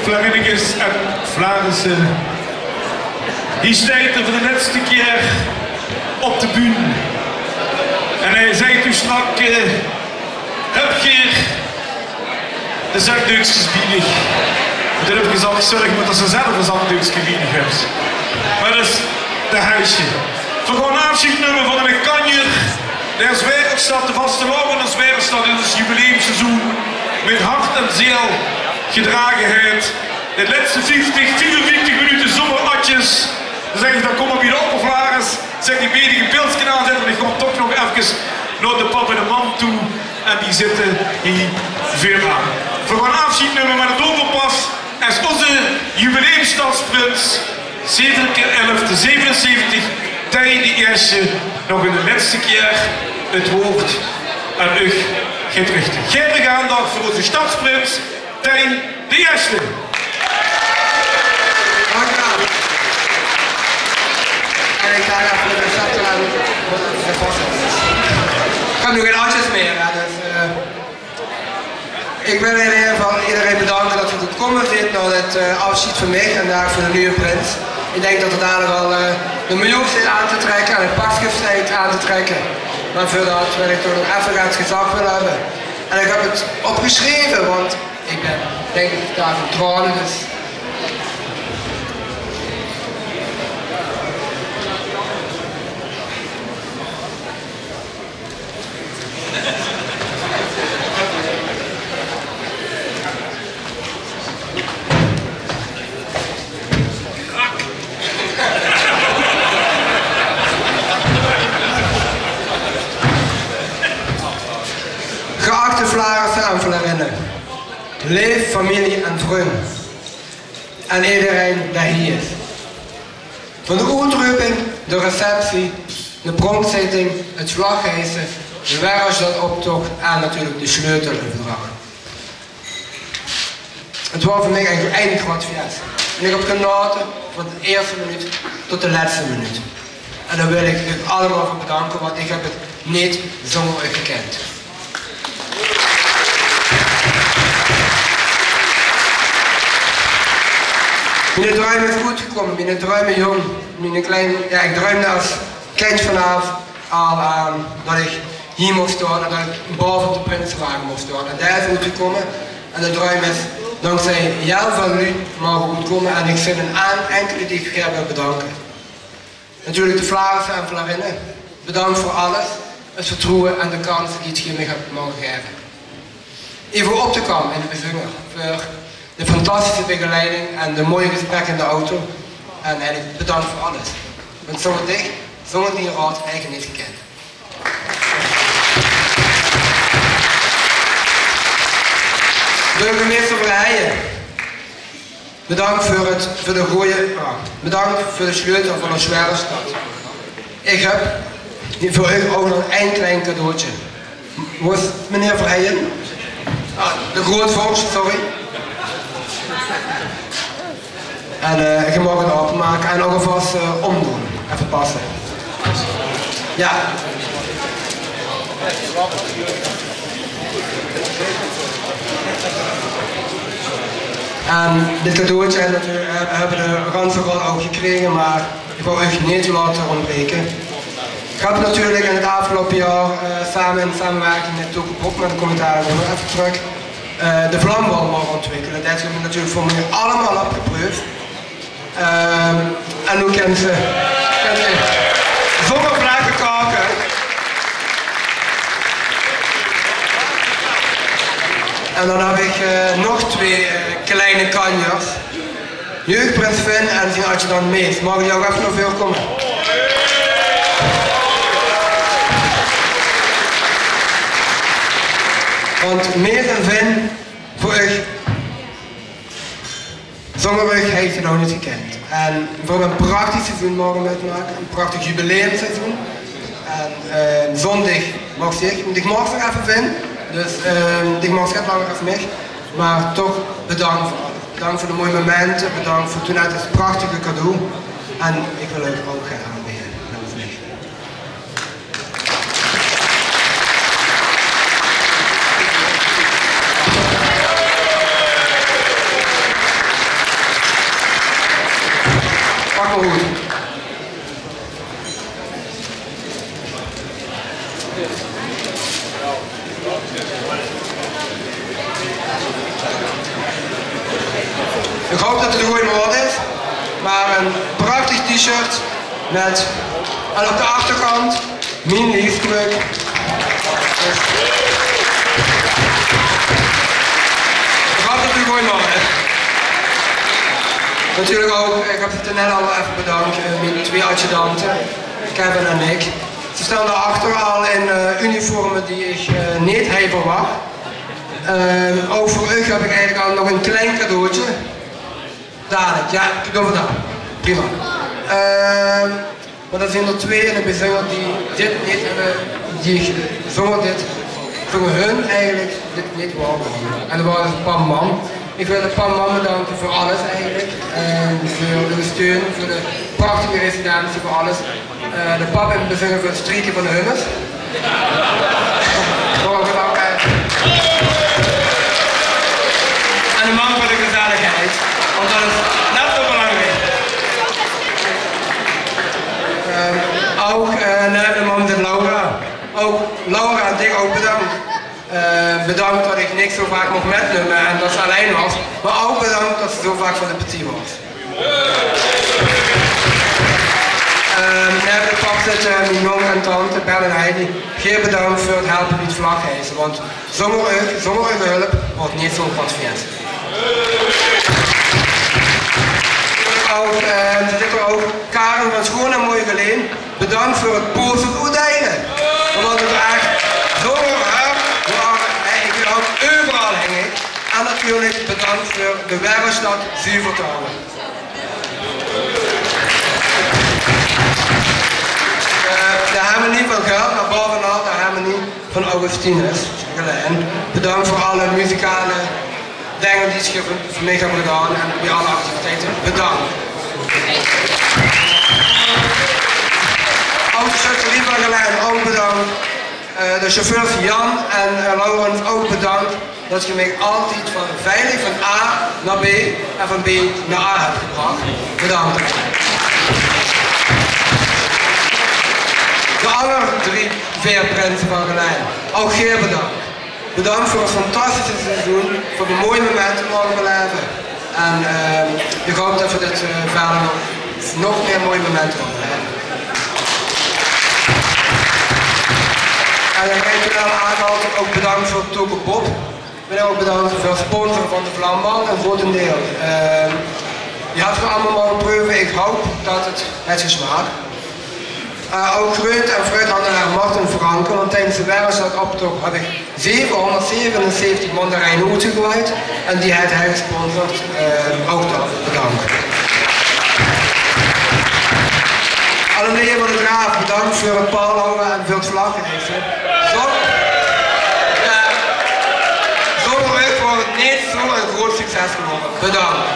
Vlarinnikers en Vlaamsen. Die staat er voor de laatste keer op de bühne. En hij zei toen strak, heb je de zakdoekjes biedig. Dat heb ik gezegd, zorg maar dat ze zelf een zakdoekje biedig hebben. Maar dat is de huisje. We gaan een afscheidnummer van de kanjer. Der Zwererstad, de vaste lopen in Zwererstad in het jubileumseizoen. Met hart en ziel gedragenheid. De laatste 44 minuten zomeratjes. Dan zeg ik, dan kom ik weer op of Laris. Zeg die bedige pilsje aanzetten. En ik kom toch nog even naar de pap en de man toe. En die zitten hier veel aan. We gaan een afscheidnummer met het overpas. En onze jubileumstadsprins. 7 keer 11 te 77. Tij die eerste nog in de laatste keer het woord aan u gaat richten. Geen aandacht voor onze stadsprins, Tij de eerste. Dank u wel. En ik ga even de stad aan. Ik heb nu geen atjes meer. Hè, dus, ik wil in ieder geval iedereen bedanken dat u tot komen zit naar het afscheid van mij en daar voor de nieuwe prins. Ik denk dat er dadelijk al de miljoen zit aan te trekken en het pakschrift zit aan te trekken. Maar voor dat wil ik toch nog even het gezag willen hebben. En ik heb het opgeschreven, want ik ben denk ik daar van tranen. Dus. Geachte Vlaarsen en Vlarinnen, leef familie en vrienden en iedereen die hier is. Van de uitroeping, de receptie, de pronkszitting, het vlaghijsen, de Werelstadoptocht en natuurlijk de sleuteloverdracht. Het was voor mij eigenlijk eindig wat feest. En ik heb genoten van de eerste minuut tot de laatste minuut. En daar wil ik u allemaal voor bedanken, want ik heb het niet zonder u gekend. Mijn droom is goed gekomen, mijn droom jong, mijn klein, ja, ik droomde als kind vanaf al aan dat ik hier mocht staan en dat ik boven de Prinsenwagen mocht staan. En daar is het goed gekomen en de droom is dankzij jou van u mogen goed komen en ik vind een enkele die ik graag wil bedanken. Natuurlijk de Vlaarsen en Vlarinnen, bedankt voor alles, het vertrouwen en de kans die het hier mij hebt mogen geven. Even op te komen in de bijzonder voor de fantastische begeleiding en de mooie gesprekken in de auto. En eigenlijk bedankt voor alles. Want zonder dich, zonder die raad eigenlijk niet gekend. Burgemeester Verheijen, bedankt voor de goede bedankt voor de sleutel van de Zwererstad. Ik heb voor u ook nog een klein cadeautje. Was meneer Verheijen? De grootvorst, sorry. En ik mag het openmaken en ook alvast omdoen. Even passen. Ja. En dit cadeautje hebben de Ransenrol ook gekregen, maar ik wil u niet laten ontbreken. Ik heb natuurlijk in het afgelopen jaar samen in samenwerking met Toekenbrok, met de commentaren nog even terug, de vlambal mogen ontwikkelen. Dat hebben we natuurlijk voor mij allemaal opgeproefd. En hoe kent ze zonder vlekken koken. En dan heb ik nog twee kleine kanjers. Jeugdprins Finn en zijn adjudant Mees. Mogen die ook even nog veel komen? Want Mees en Finn, voor u, zonder u heeft je nog niet gekend. En we hebben een prachtig seizoen mogen uitmaken, een prachtig jubileumseizoen. En zondag mag ik mag nog even vinden, dus ik mag het langer even mee. Maar toch bedankt voor alles. Bedankt voor de mooie momenten, bedankt voor toen uit het prachtige cadeau. En ik wil u ook graag aanbieden. Ik hoop dat het een goede woord is, maar een prachtig t-shirt met, en op de achterkant, mijn liefdruk. Ik hoop dat het een goede woord is. Natuurlijk ook, ik heb het net al even bedankt, mijn twee adjudanten, Kevin en Nick. Ze staan daarachter al in uniformen die ik niet heb verwacht. Ook voor u heb ik eigenlijk al nog een klein cadeautje. Dadelijk, ja, cadeau voor dat. Prima. Maar er zijn er twee in het bijzonder die dit niet hebben, die zonder dit, voor hun eigenlijk, dit niet wouden. En dat waren een paar man. Ik wil een paar man bedanken voor alles eigenlijk. Voor de steun, voor de prachtige residentie, voor alles. De pap in het bijzonder voor het strieken van de hummers. En de man voor de gezelligheid, want dat is net zo belangrijk. Ook de man met Laura. Ook Laura en ik ook bedankt. Bedankt dat ik niks zo vaak mocht metnemen en dat ze alleen was. Maar ook bedankt dat ze zo vaak van de petit was. Net de pap zitten, mijn jong en tante, Bel en Heidi. Geer bedankt voor het helpen bij het vlaghijzen. Want zonder hulp wordt niet zo'n wat feest. Er zit er ook Karen van Schoon en Mooi Geleen. Bedankt voor het posten oedijnen. Want het echt zonder haar, ik wil ook overal hingen. En natuurlijk bedankt voor de Wervenstad Zuivertalen. Daar hebben we niet van geld, maar bovenal daar hebben we niet van Augustinus. Bedankt voor alle muzikale dingen die ze voor mij hebben gedaan en bij alle activiteiten. Bedankt. Autochauffeur Lieber Gelijn ook bedankt. De chauffeurs Jan en Laurens ook bedankt dat je mij altijd veilig van A naar B en van B naar A hebt gebracht. Bedankt. De andere drie veerprinsen van Gelijn. Ook Geer bedankt. Bedankt voor het fantastische seizoen, voor de mooie momenten mogen beleven. En ik hoop dat we dit verder nog meer mooie momenten mogen beleven. En dan ben ik wel aangehaald, ook bedankt voor Togo Bob. Ik ben ook bedankt voor het sponsoren van de Vlambal, een grotendeel. Je had het allemaal mogen proeven, ik hoop dat het heeft gesmaakt. Ook groente- en fruithandelaar Martin Franken, want tijdens de Wervenstad-optocht heb ik 777 mandarijnen uitgegooid en die heeft hij gesponsord, ook dat bedankt. Alle meneer van de Graaf, bedankt voor het paalhouden en voor het vlaggenhezen. Zonder u wordt het niet zo'n groot succes geworden. Bedankt.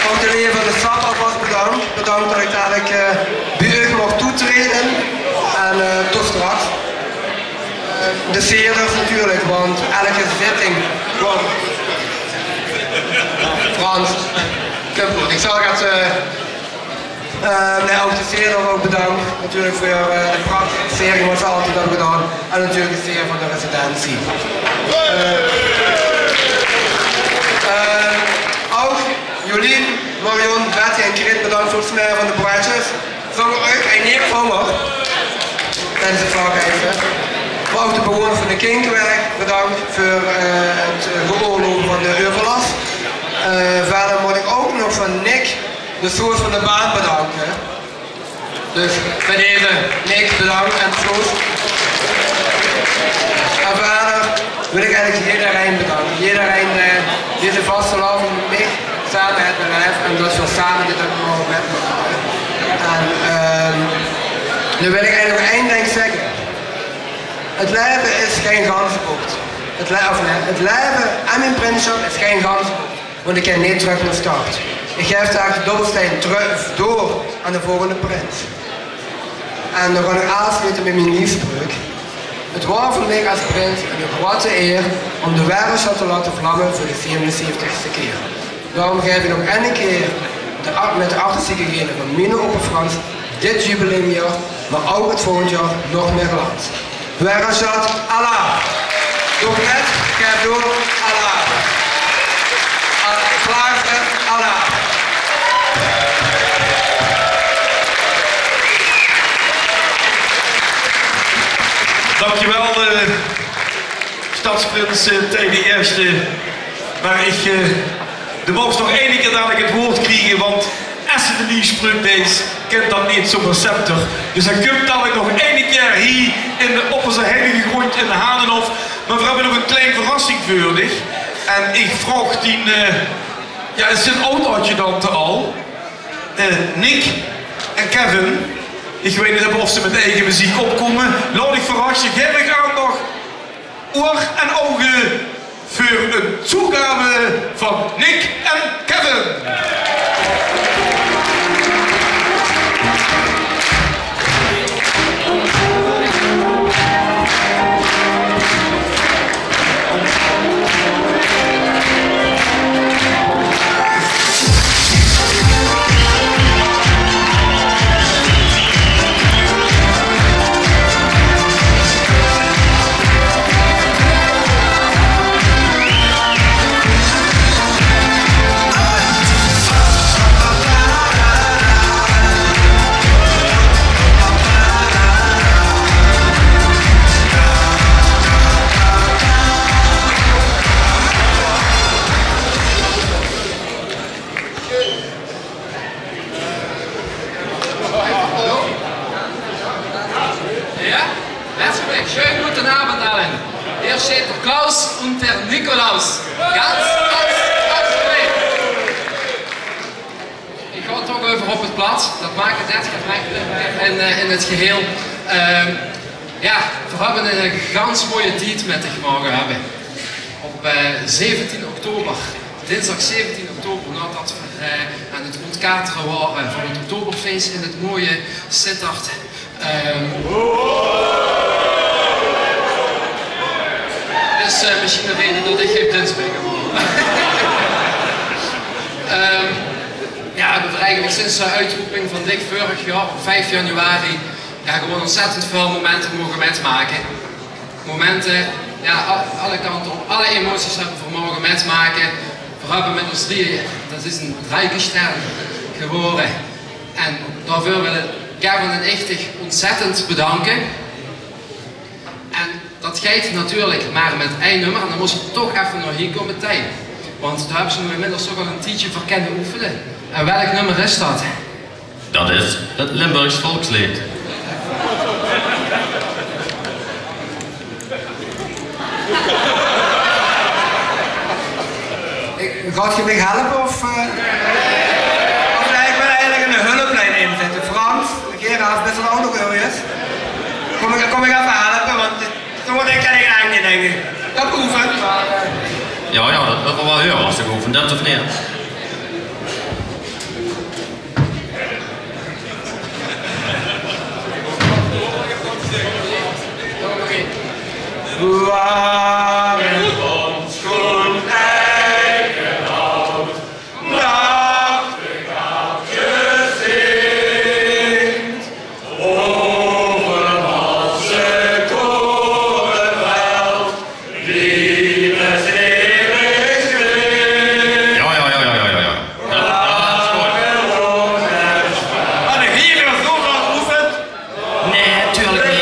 Ook de meneer van de SAP alvast bedankt. Bedankt dat ik dadelijk bij u mocht toetreden. En tot straks. De seerders natuurlijk, want elke zitting kwam. Frans, ik zal het. Nee, ook de seerder ook bedankt. Natuurlijk voor de prachtige serie wat ze altijd hebben gedaan. En natuurlijk de serie van de residentie. Ook Jolien, Marion, Betty en Krit bedankt voor het smeren van de broodjes. Zonder uit en niet honger tijdens het vlaggeven. Maar ook de bewoners van de Kinkerweg bedankt voor het geoorloven van de overlast. Verder moet ik ook nog van Nick, de soort van de baan, bedanken. Dus bij deze Nick bedankt en Soos. En verder wil ik eigenlijk iedereen bedanken. Iedereen die is vaste lopen met mij, samen het bedrijf en dat we samen dit ook mogen met me. En nu wil ik eigenlijk nog één ding zeggen. Het leven is geen ganzenbocht. Het leven en mijn prinsschap is geen ganzenbocht. Want ik kan niet terug naar start. Ik geef daar de dobbelsteen terug door aan de volgende prins. En dan ga ik aansluiten met mijn liefspreuk. Het was voor mij als prins een grote eer om de Wervenstad te laten vlammen voor de 77ste keer. Daarom geef ik nog een keer met de artistieke genen van Mine Open Frans dit jubileumjaar maar ook het volgend jaar nog meer land. Waar is dat? Allah. Doe net, geef door, Allah. Klaar, Allah. Dankjewel, stadsprins tegen eerste. Maar de mocht nog één keer dadelijk het woord krijgen, want als ze de nieuwsprint deze kent dat niet zo'n receptor. Dus hij komt dadelijk nog één keer hier op zijn heilige grond in de Hadenhof. Maar we hebben nog een kleine verrassing voor dich. En ik vraag die, ja, het is een oud-adjudant al. Nick en Kevin. Ik weet niet of ze met eigen muziek opkomen. Laat ik verrassen, geef ik aandacht, oor en ogen voor een toegave van Nick en Kevin. Schönen guten Abend allen. Hier steht der Klaus und der Nikolaus. Ganz leuk. Ik ga toch even op het plat. Dat maakt het net gemakkelijker in het geheel. Ja, we hebben een ganz mooie tijd met de mogen hebben. Op 17 oktober, dinsdag 17 oktober, nadat we aan het ontkateren waren van het Oktoberfeest in het mooie Sittard. Dus misschien een reden dat ik geen prins ben geworden. Ja, we hebben eigenlijk sinds de uitroeping van Dick vorig jaar op 5 januari ja, gewoon ontzettend veel momenten mogen metmaken. Momenten, ja, alle kanten op, alle emoties hebben we mogen metmaken. We hebben met ons drieën, dat is een rijkestern geworden. En daarvoor willen Kevin en ik ontzettend bedanken. En dat gaat natuurlijk maar met één nummer en dan moest je toch even nog hier komen tijd. Want daar hebben ze nu inmiddels toch al een tijdje voor kennen oefenen. En welk nummer is dat? Dat is het Limburgs volkslied. Gaat je me helpen of ik wil eigenlijk een hulplijn inzetten. Frans, Gerard, best wel ook nog is. Kom ik even helpen, want dan word ik eigenlijk niet denken. Dat oefent, maar... Ja, dat wil wel heel als ik oefen, dat of niet? Waar is ons groen eikenhout, nachtegaaltje zingt, over een malse korenveld, die de zeerig klinkt. Ja. Dat is goed. Maar de gieren vroeger al oefent? Nee, tuurlijk niet.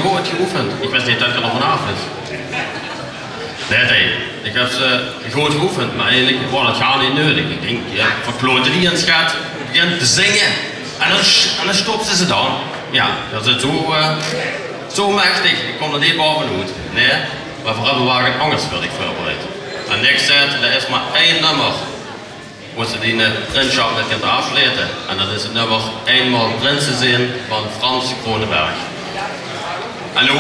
Goed geoefend. Ik wist niet dat ik er nog vanaf is. Nee. Ik heb ze goed geoefend, maar eigenlijk was het gewoon niet nodig. Ik denk, ja, verkloot die en schat, begint te zingen. En dan stopt ze dan. Ja, dat is zo machtig. Ik kom er niet bovenuit. Nee, maar voor hebben we wat anders voor ik voorbereid. En niks zegt, er is maar één nummer moesten die Prinsschap met gaan afsluiten. En dat is het nummer Eenmaal Prinsen zien van Frans Kronenberg. En nu,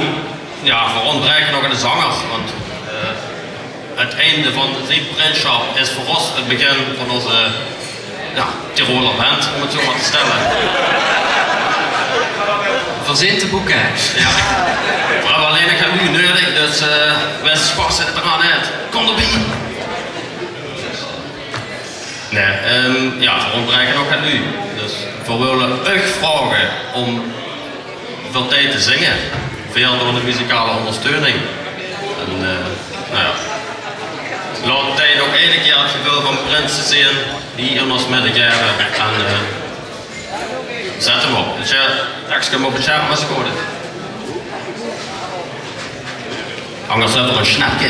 ja, voor ontbreken nog een zanger, want het einde van die Prinsschap is voor ons het begin van onze Tiroler band, om het zo maar te stellen. Verzin te boeken. Ja. We hebben alleen nog nu nodig, dus wij spassen het eraan uit. Kom erbij! Nee, ja, we ontbreken nog het nu. Dus we willen echt vragen om veel tijd te zingen. Veel door de muzikale ondersteuning. En nou ja. Laat tijd ook één keer het gevoel van Prinsen zien die in ons midden geven. En zet hem op. Dus ja, ik hem op het scherm als ik hoor het. Anders hebben we een snapje.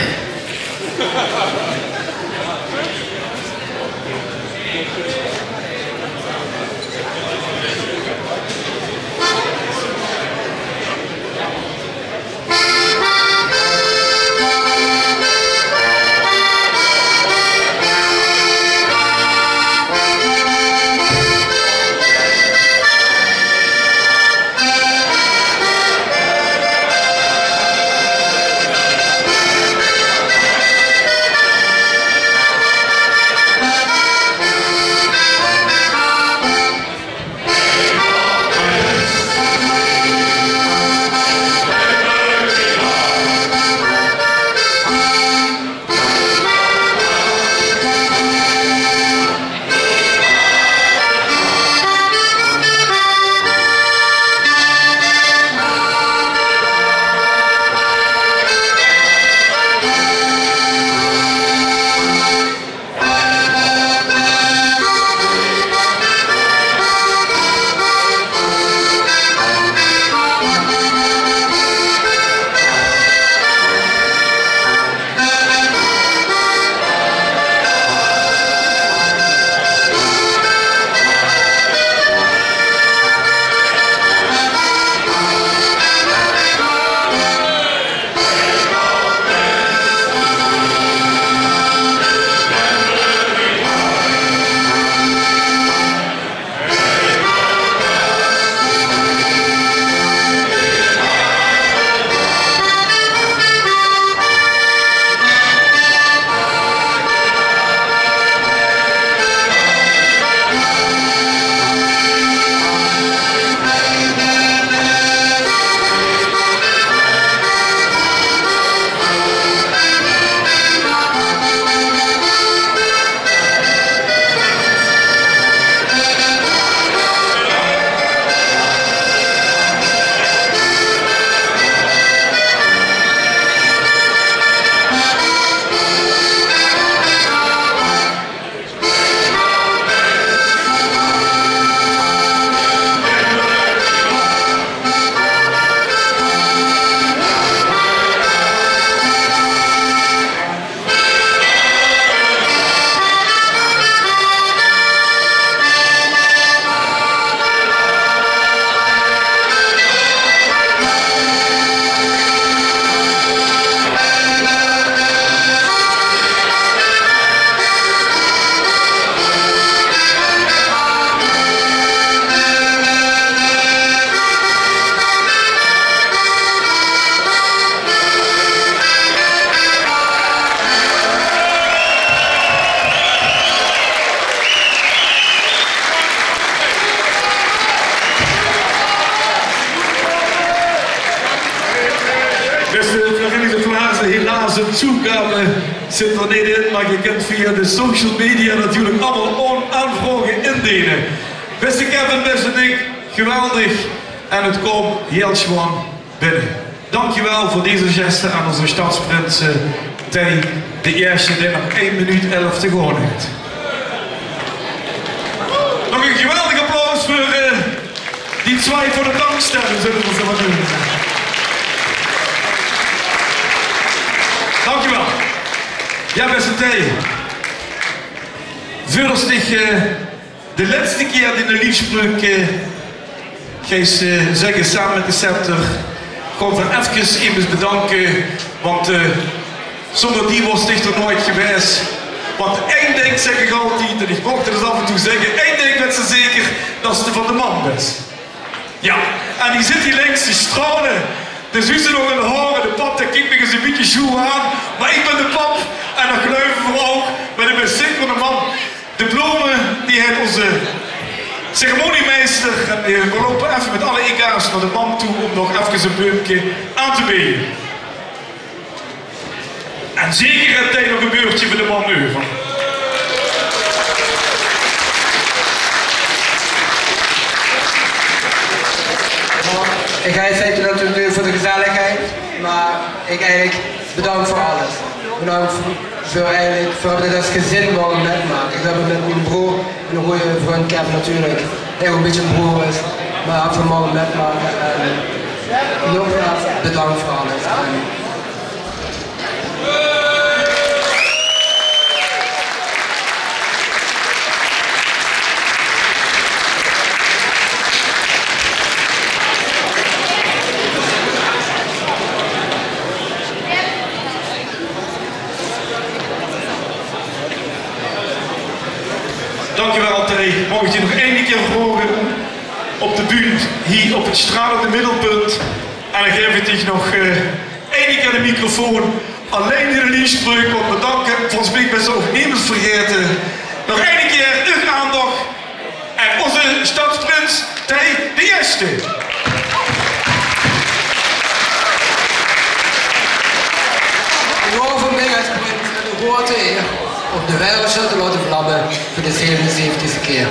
Helaas een toegabe zit er niet in, maar je kunt via de social media natuurlijk allemaal aanvragen indienen. Beste Kevin, beste Nick, geweldig en het komt heel gewoon binnen. Dankjewel voor deze gesten aan onze stadsprinsen tegen de eerste die nog 1 minuut 11 te gaan heeft. Nog een geweldig applaus voor die twee voor de dankstelling, zullen we zo maar doen. Dankjewel. Ja, beste Thij. Voordat ik de laatste keer in de liefspreuk ga zeggen samen met de scepter, kom er even bedanken, want zonder die was het er nooit geweest. Want één ding zeg ik altijd, en ik mocht het dus af en toe zeggen, één ding weet ze zeker, dat is de van de man is. Ja, en die zit hier links, die stralen. Dus u ze nog in de haren, de pap, daar kijkt me eens een beetje schoen aan. Maar ik ben de pap, en dan geloven we ook, maar ik ben zeker van de man. De bloemen, die heeft onze ceremoniemeester. En we lopen even met alle EK's naar de man toe om nog even een beukje aan te beden. En zeker heeft hij nog een beurtje voor de man over. Ik ga je zeggen natuurlijk voor de gezelligheid, maar ik eigenlijk bedankt voor alles. Bedankt voor dat als gezin mogen metmaken. Ik heb het met mijn broer en een goede vriend Kevin natuurlijk, die ook een beetje een broer is, maar voor mogen metmaken. En nogmaals bedankt voor alles. Dankjewel Terry. Mag ik je nog één keer vragen op de bühne, hier op het stralende middelpunt. En dan geef ik je nog één keer de microfoon. Alleen de release-spreuk, want bedanken. Volgens mij ben je ook niemand vergeten. Nog één keer uw aandacht. En onze stadsprins, Terry de Eerste. Voor mij als prins met een grote eer om de Wereldstad te laten vlammen voor de 77e keer.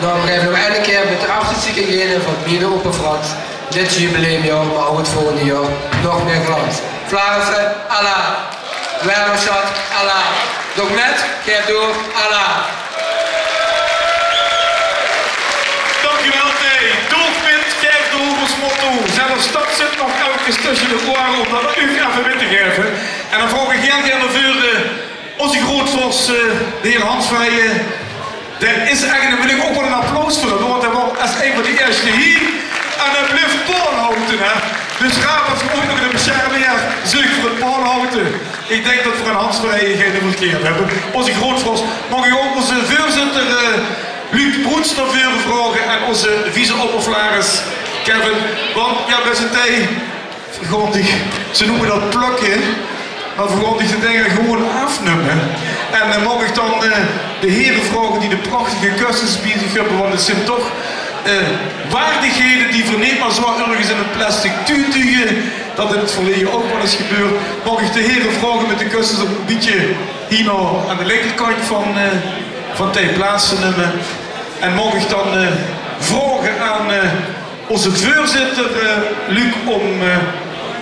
Nou, we gaan nog één keer met de artistieke genen van Mine Open Frans. Dit jubileumjaar, maar ook het volgende jaar nog meer glans. Vlaanderen, Allah. Wereldstad, Allah. Nog net, geef door, Allah. Dankjewel Terry. Doelpunt, geef door ons motto. Zelfs dat zit nog elke tussen de oren om dat u even mee te geven. En dan vraag ik heel gerne voor onze grootvorst, de heer Hans Vrijen. Daar is eigenlijk, daar wil ik ook wel een applaus voor, want hij was als een van de eerste hier. En hij blijft paardenhouten, hè. Dus graag als we ook nog een bescherming zoek voor het paardenhouten. Ik denk dat we voor een Hans Vrijen geen verkeerd hebben. Onze grootvorst. Mag ik ook onze voorzitter Luc Broets naar voren vragen en onze vice-oppervlaris Kevin. Want ja, bij zijn tijd, ze noemen dat plukken. Maar voor die dingen gewoon afnemen. En dan mag ik dan de heren vragen die de prachtige kussens bieden hebben, want het zijn toch waardigheden die voor niet maar zo ergens in een plastic tuutje, dat in het verleden ook wel eens gebeurt. Mag ik de heren vragen met de kussens op een beetje hier nou aan de linkerkant van Tij plaats te nemen. En mag ik dan vragen aan onze voorzitter Luc om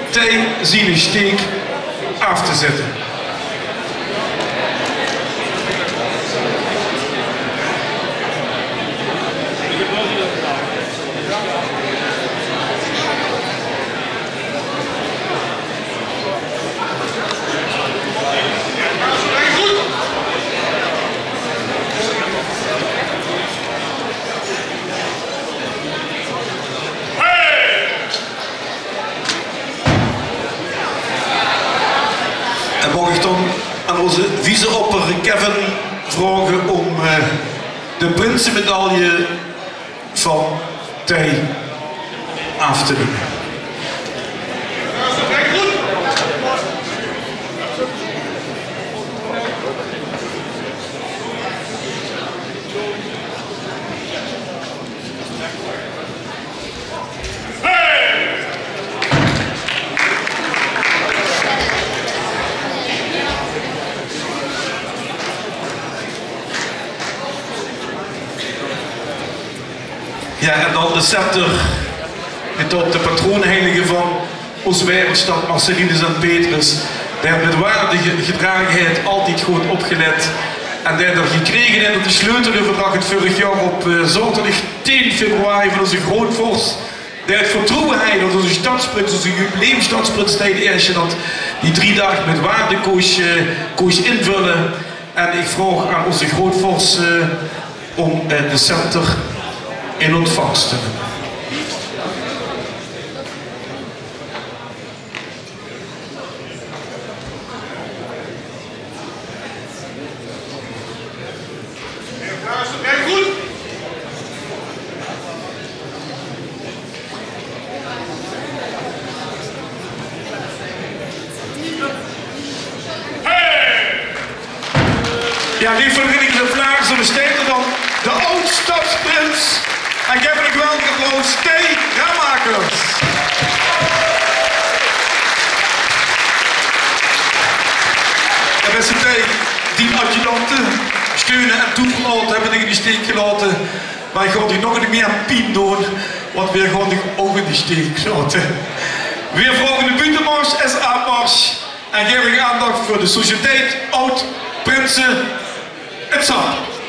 Tij zijn steek af te zetten. En mag ik dan aan onze vice-opper Kevin vragen om de prinsenmedaille van Tij af te doen. Ja, en dan de scepter, de patroonheilige van onze Wereldstad, Marcelinus en Petrus. Daar met waardige gedragenheid altijd goed opgelet. En die hebben gekregen in de sleuteloverdracht het vorig jaar op zaterdag 10 februari van onze grootvorst. Die het vertrouwen heeft dat onze stadsprins, onze jubileumstadsprins, de eerste dat die 3 dagen met waarde koos invullen. En ik vraag aan onze grootvorst om de scepter in ontvangst te nemen. Ja, geef van Rinniken de Vlaarsen de steden dan de oud-stadsprins. En geef een geweldige applaus, T. Ramakers. En beste T, die adjudanten steunen en toeverlaten hebben in die steek gelaten. Wij gaan die nog niet meer pien doen, want we gaan die ook in die steek laten. Weer volgen de buitenmars, SA-mars. En geef ik aandacht voor de Sociëteit Oud-Prinsen. Het zap.